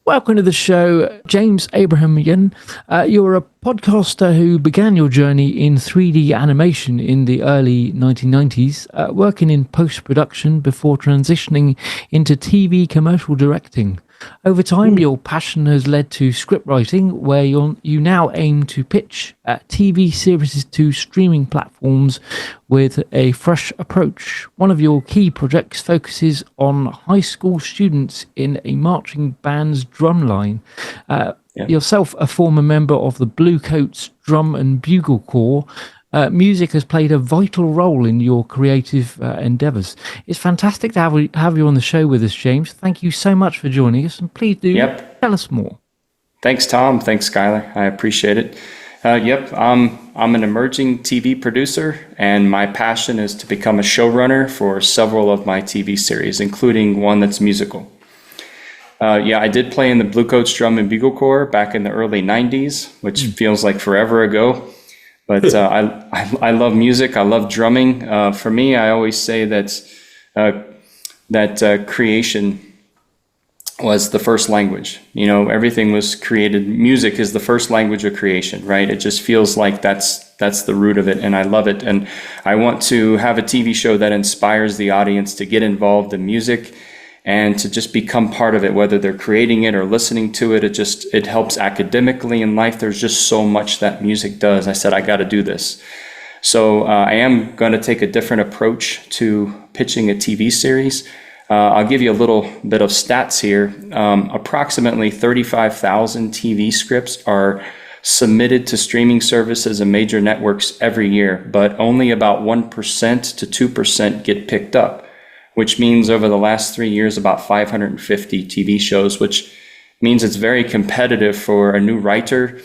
Welcome to the show, James Abrahamyan. You're a podcaster who began your journey in 3D animation in the early 1990s, working in post-production before transitioning into TV commercial directing. Over time, your passion has led to scriptwriting, where you now aim to pitch TV series to streaming platforms with a fresh approach. One of your key projects focuses on high school students in a marching band's drumline. Yourself, a former member of the Bluecoats Drum and Bugle Corps, music has played a vital role in your creative endeavors. It's fantastic to have you on the show with us, James. Thank you so much for joining us, and please do tell us more. Thanks, Tom. Thanks, Skyler. I appreciate it. I'm an emerging TV producer, and my passion is to become a showrunner for several of my TV series, including one that's musical. I did play in the Bluecoats Drum and Bugle Corps back in the early 90s, which feels like forever ago. But I love music. I love drumming. For me, I always say that creation was the first language. You know, everything was created. Music is the first language of creation, right? It just feels like that's the root of it, and I love it. And I want to have a TV show that inspires the audience to get involved in music and to just become part of it, whether they're creating it or listening to it. It helps academically in life. There's just so much that music does. I said, I got to do this. So I am going to take a different approach to pitching a TV series. I'll give you a little bit of stats here. Approximately 35,000 TV scripts are submitted to streaming services and major networks every year, but only about 1% to 2% get picked up, which means over the last 3 years, about 550 TV shows, which means it's very competitive for a new writer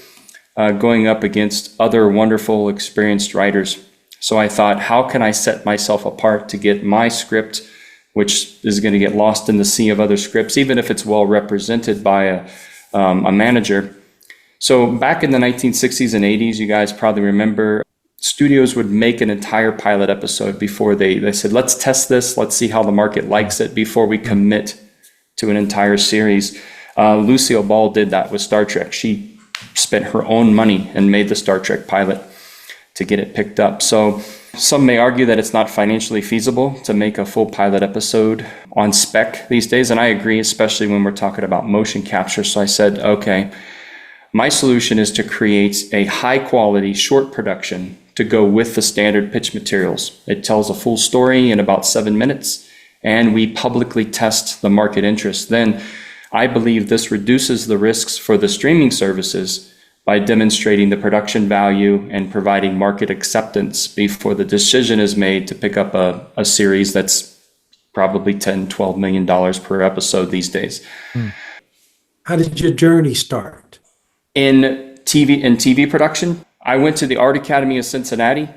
going up against other wonderful, experienced writers. So I thought, how can I set myself apart to get my script, which is going to get lost in the sea of other scripts, even if it's well represented by a manager. So back in the 1960s and 80s, you guys probably remember, studios would make an entire pilot episode before they said, let's test this, let's see how the market likes it before we commit to an entire series. Lucille Ball did that with Star Trek. She spent her own money and made the Star Trek pilot to get it picked up. So some may argue that it's not financially feasible to make a full pilot episode on spec these days, and I agree, especially when we're talking about motion capture. So I said, okay, my solution is to create a high-quality short production to go with the standard pitch materials. It tells a full story in about 7 minutes, and we publicly test the market interest. Then I believe this reduces the risks for the streaming services by demonstrating the production value and providing market acceptance before the decision is made to pick up a series that's probably $10-12 million per episode these days. How did your journey start? In TV production, I went to the Art Academy of Cincinnati,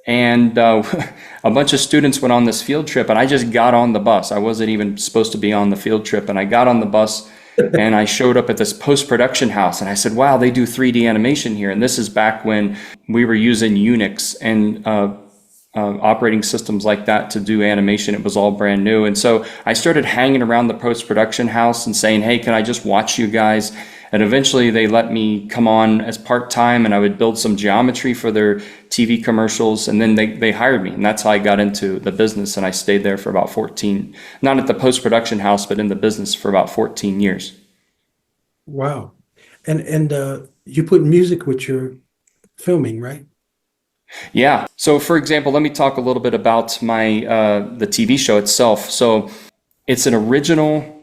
and a bunch of students went on this field trip, and I just got on the bus. I wasn't even supposed to be on the field trip, and I got on the bus and I showed up at this post-production house, and I said, wow, they do 3D animation here. And this is back when we were using Unix and operating systems like that to do animation. It was all brand new. And so I started hanging around the post-production house and saying, hey, can I just watch you guys? And eventually they let me come on as part-time, and I would build some geometry for their TV commercials. And then they hired me, and that's how I got into the business. And I stayed there for about 14, not at the post-production house, but in the business for about 14 years. Wow. And you put music with your filming, right? Yeah. So for example, let me talk a little bit about my the TV show itself. So it's an original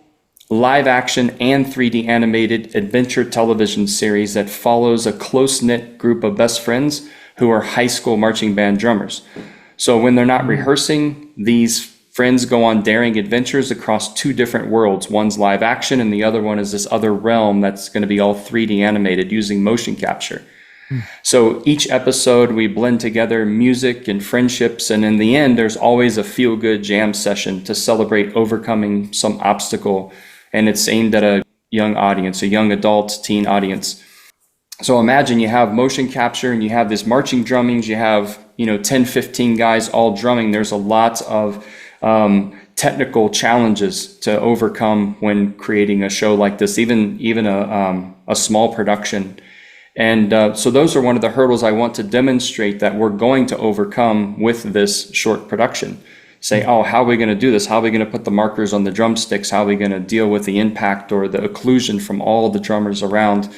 live action and 3D animated adventure television series that follows a close-knit group of best friends who are high school marching band drummers. So when they're not rehearsing, these friends go on daring adventures across two different worlds. One's live action and the other one is this other realm that's going to be all 3D animated using motion capture. So each episode we blend together music and friendships, and in the end there's always a feel-good jam session to celebrate overcoming some obstacle, and it's aimed at a young audience, a young adult teen audience. So imagine you have motion capture and you have this marching drummings, you have 10-15 guys all drumming. There's a lot of technical challenges to overcome when creating a show like this, even a small production. And so those are one of the hurdles I want to demonstrate that we're going to overcome with this short production. Say, oh, how are we going to do this? How are we going to put the markers on the drumsticks? How are we going to deal with the impact or the occlusion from all the drummers around?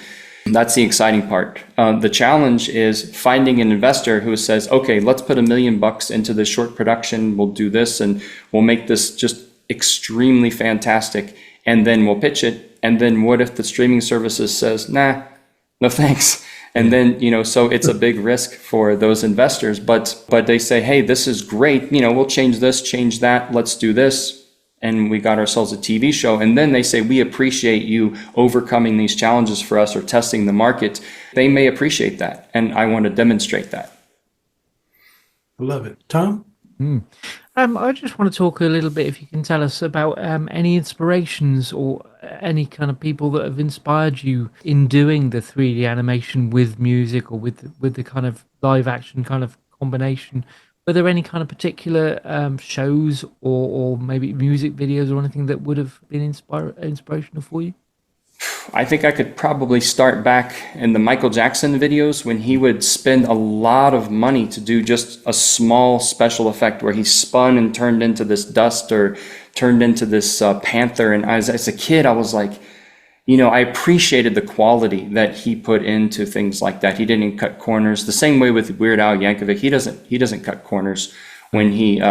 That's the exciting part. The challenge is finding an investor who says, okay, let's put $1 million into this short production. We'll do this and we'll make this just extremely fantastic. And then we'll pitch it. And then what if the streaming services says, nah, no thanks. And then, so it's a big risk for those investors, but they say, hey, this is great. We'll change this, change that. Let's do this. And we got ourselves a TV show. And then they say, we appreciate you overcoming these challenges for us or testing the market. They may appreciate that. And I want to demonstrate that. I love it. Tom? I just want to talk a little bit, if you can tell us about any inspirations or any kind of people that have inspired you in doing the 3D animation with music or with the kind of live action kind of combination. Were there any kind of particular shows or maybe music videos or anything that would have been inspirational for you? I think I could probably start back in the Michael Jackson videos when he would spend a lot of money to do just a small special effect where he spun and turned into this dust or turned into this panther. And as a kid, I was like, I appreciated the quality that he put into things like that. He didn't cut corners. The same way with Weird Al Yankovic, he doesn't cut corners when he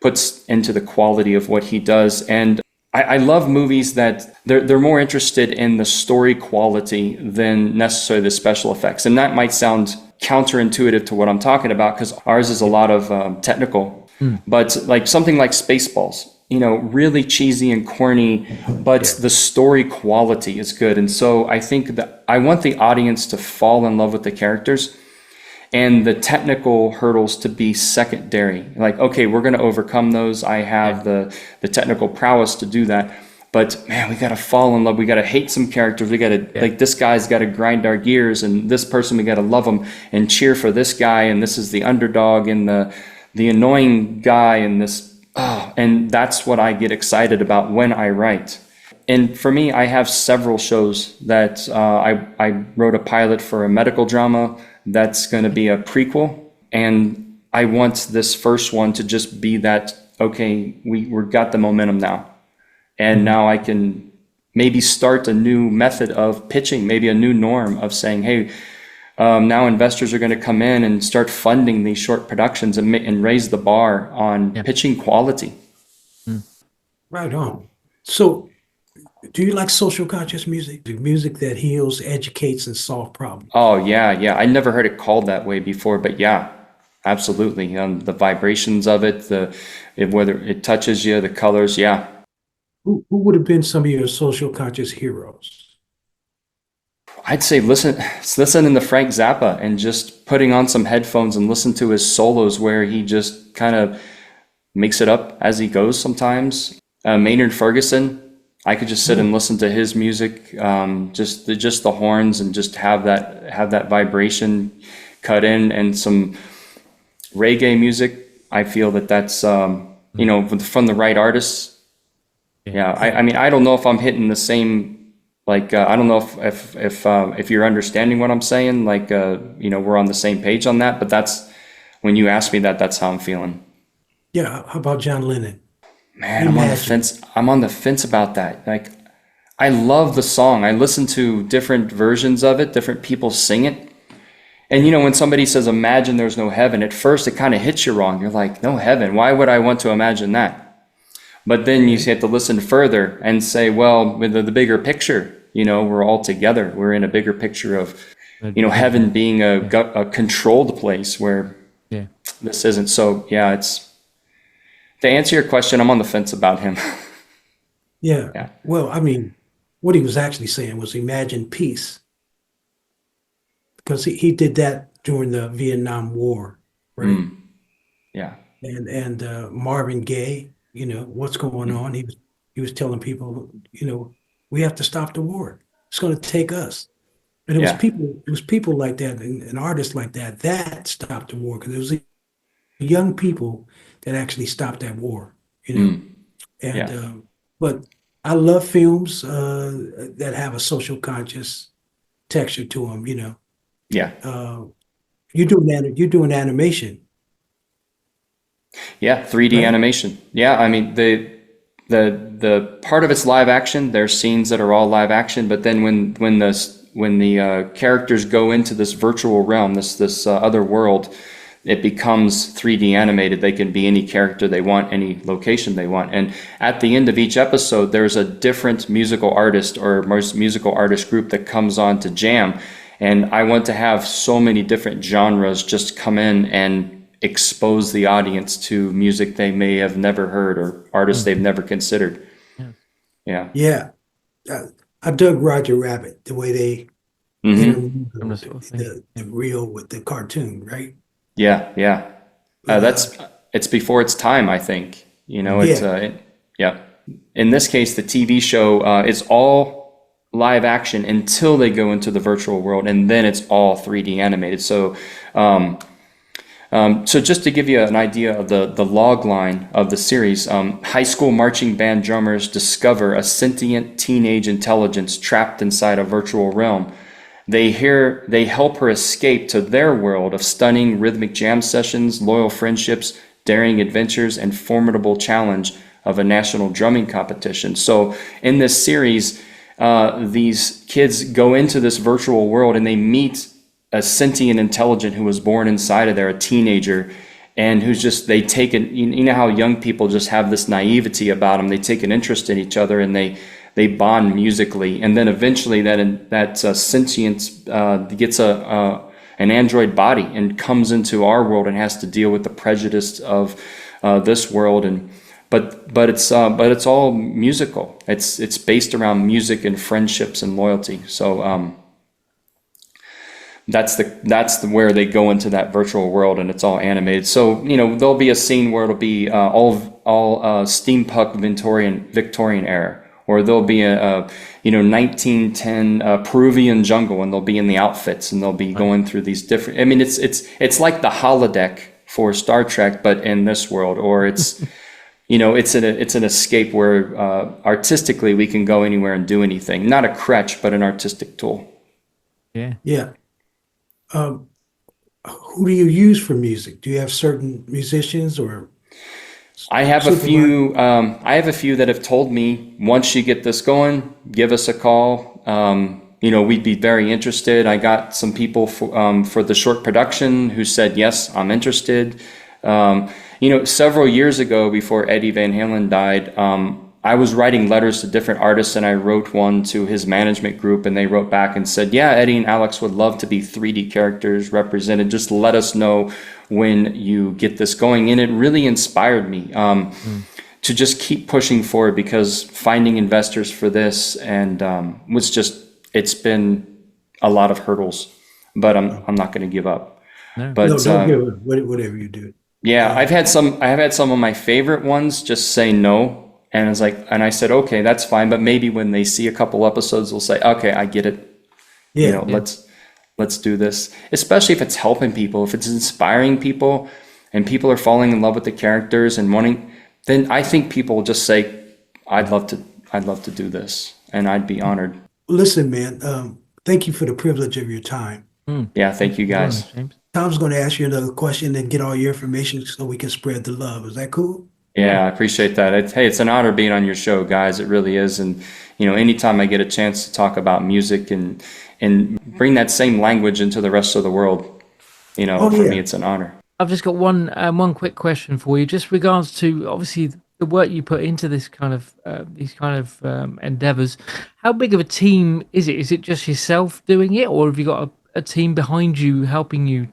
puts into the quality of what he does. And I love movies that they're more interested in the story quality than necessarily the special effects. And that might sound counterintuitive to what I'm talking about because ours is a lot of technical. But like something like Spaceballs, really cheesy and corny, but the story quality is good. And so I think that I want the audience to fall in love with the characters and the technical hurdles to be secondary. Like, okay, we're going to overcome those. I have the technical prowess to do that. But man, we got to fall in love. We got to hate some characters. We got to, like, this guy's got to grind our gears, and this person, we got to love him and cheer for this guy. And this is the underdog and the annoying guy and this. And that's what I get excited about when I write. And for me, I have several shows that I wrote a pilot for a medical drama that's going to be a prequel. And I want this first one to just be that, okay, we've got the momentum now. And now I can maybe start a new method of pitching, maybe a new norm of saying, hey, now investors are going to come in and start funding these short productions and raise the bar on pitching quality. Right on. So do you like social conscious music? Music that heals, educates, and solves problems? Oh, yeah. I never heard it called that way before, but yeah, absolutely. The vibrations of it, whether it touches you, the colors, yeah. Who would have been some of your social conscious heroes? I'd say listen to Frank Zappa and just putting on some headphones and listen to his solos where he just kind of makes it up as he goes sometimes. Maynard Ferguson, I could just sit and listen to his music, just the horns, and just have that vibration cut in, and some reggae music. I feel that's from the right artists. Yeah, I mean, I don't know if I'm hitting the same, like, I don't know if you're understanding what I'm saying, like, we're on the same page on that, but that's, when you ask me that's how I'm feeling. Yeah, how about John Lennon? Man, I'm on the fence about that. Like, I love the song. I listen to different versions of it, different people sing it. And when somebody says, imagine there's no heaven, at first it kind of hits you wrong. You're like, no heaven, why would I want to imagine that? But then you have to listen further and say, well, with the bigger picture, we're all together. We're in a bigger picture of, heaven being a controlled place where this isn't. So, yeah, to answer your question, I'm on the fence about him. Yeah. Well, I mean, what he was actually saying was imagine peace. Because he did that during the Vietnam War, right? Yeah. And Marvin Gaye, what's going on? He was telling people, we have to stop the war. It's going to take us. And it was people like that and artists like that stopped the war, because it was young people that actually stopped that war, And Yeah. but I love films that have a social conscious texture to them. Yeah. Uh, you're doing animation, Yeah. 3D right? animation. Yeah. I mean, the part of it's live action. There's scenes that are all live action, but then when the characters go into this virtual realm, this other world, it becomes 3D animated. They can be any character they want, any location they want. And at the end of each episode, there's a different musical artist or musical artist group that comes on to jam. And I want to have so many different genres just come in and expose the audience to music they may have never heard or artists they've never considered. Yeah. Yeah. Yeah. Uh, I dug Roger Rabbit, the way they Hmm. Similar intermingled sort of thing. the real with the cartoon, right? Yeah. Yeah. Uh, It's before its time, I think. yeah, Yeah. In this case, the TV show is all live action until they go into the virtual world, and then it's all 3D animated. So just to give you an idea of the log line of the series, high school marching band drummers discover a sentient teenage intelligence trapped inside a virtual realm. They help her escape to their world of stunning rhythmic jam sessions, loyal friendships, daring adventures, and formidable challenge of a national drumming competition. So in this series, these kids go into this virtual world and they meet a sentient intelligent who was born inside of there, a teenager, and who's just, they take it, you know how young people just have this naivety about them. They take an interest in each other and they bond musically. And then eventually that sentience gets an android body and comes into our world and has to deal with the prejudice of this world. But it's all musical. It's based around music and friendships and loyalty. So that's where they go into that virtual world, and it's all animated. So there'll be a scene where it'll be all steampunk Victorian era, or there'll be a 1910 Peruvian jungle, and they'll be in the outfits, and they'll be going through these different. I mean, it's like the holodeck for Star Trek, but in this world, or it's. It's an escape where artistically we can go anywhere and do anything. Not a crutch, but an artistic tool. Yeah. yeah. Who do you use for music? Do you have certain musicians or I have a supervisors? few. I have a few that have told me, once you get this going, give us a call. We'd be very interested. I got some people for the short production who said, yes, I'm interested. Several years ago, before Eddie Van Halen died, I was writing letters to different artists, and I wrote one to his management group, and they wrote back and said, yeah, Eddie and Alex would love to be 3D characters represented. Just let us know when you get this going. And it really inspired me to just keep pushing forward, because finding investors for this and it's been a lot of hurdles, but I'm not going to give up. No. But No, don't give it. Whatever you do. yeah, I have had some of my favorite ones just say no. And I said, okay, that's fine. But maybe when they see a couple episodes, they'll say, okay, I get it. Yeah. Let's do this. Especially if it's helping people, if it's inspiring people and people are falling in love with the characters and wanting, then I think people will just say, I'd love to do this. And I'd be honored. Listen, man, thank you for the privilege of your time. Yeah, thank you guys. James. Tom's going to ask you another question and get all your information so we can spread the love. Is that cool? Yeah, I appreciate that. Hey, it's an honor being on your show, guys. It really is. And, anytime I get a chance to talk about music and bring that same language into the rest of the world, for me, it's an honor. I've just got one quick question for you, just regards to obviously the work you put into this kind of endeavors. How big of a team is it? Is it just yourself doing it, or have you got a team behind you helping you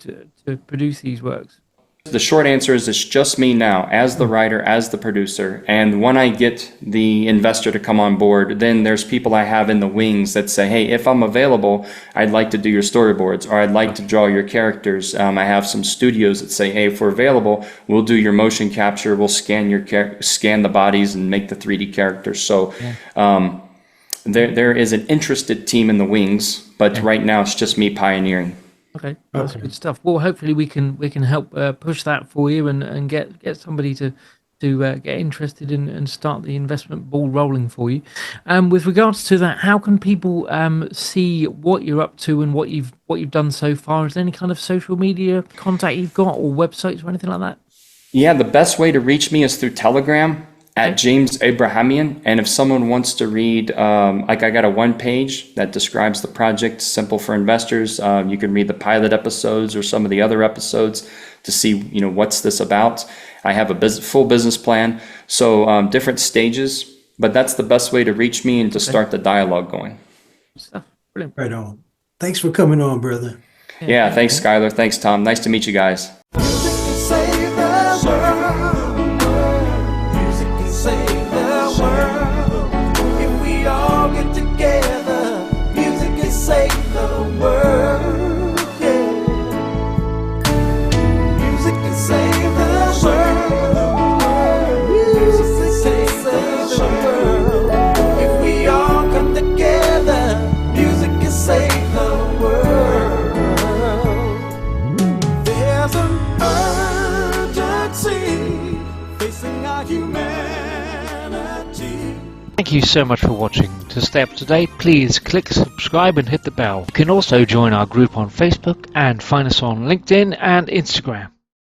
to produce these works? The short answer is it's just me now, as the writer, as the producer. And when I get the investor to come on board, then there's people I have in the wings that say, hey, if I'm available, I'd like to do your storyboards, or I'd like to draw your characters. I have some studios that say, hey, if we're available, we'll do your motion capture, we'll scan the bodies and make the 3D characters. So there is an interested team in the wings, but right now it's just me pioneering. Okay, that's good stuff. Well, hopefully we can help push that for you and get somebody to to get interested in and start the investment ball rolling for you. With regards to that, how can people see what you're up to and what you've done so far? Is there any kind of social media contact you've got, or websites or anything like that? Yeah, the best way to reach me is through Telegram at James Abrahamian. And if someone wants to read, like I got a one page that describes the project, simple for investors. You can read the pilot episodes or some of the other episodes to see, what's this about. I have a full business plan. So different stages, but that's the best way to reach me and to start the dialogue going. Brilliant. Right on. Thanks for coming on, brother. Yeah, thanks, Skyler. Thanks, Tom. Nice to meet you guys. Thank you so much for watching. To stay up to date, please click subscribe and hit the bell. You can also join our group on Facebook and find us on LinkedIn and Instagram.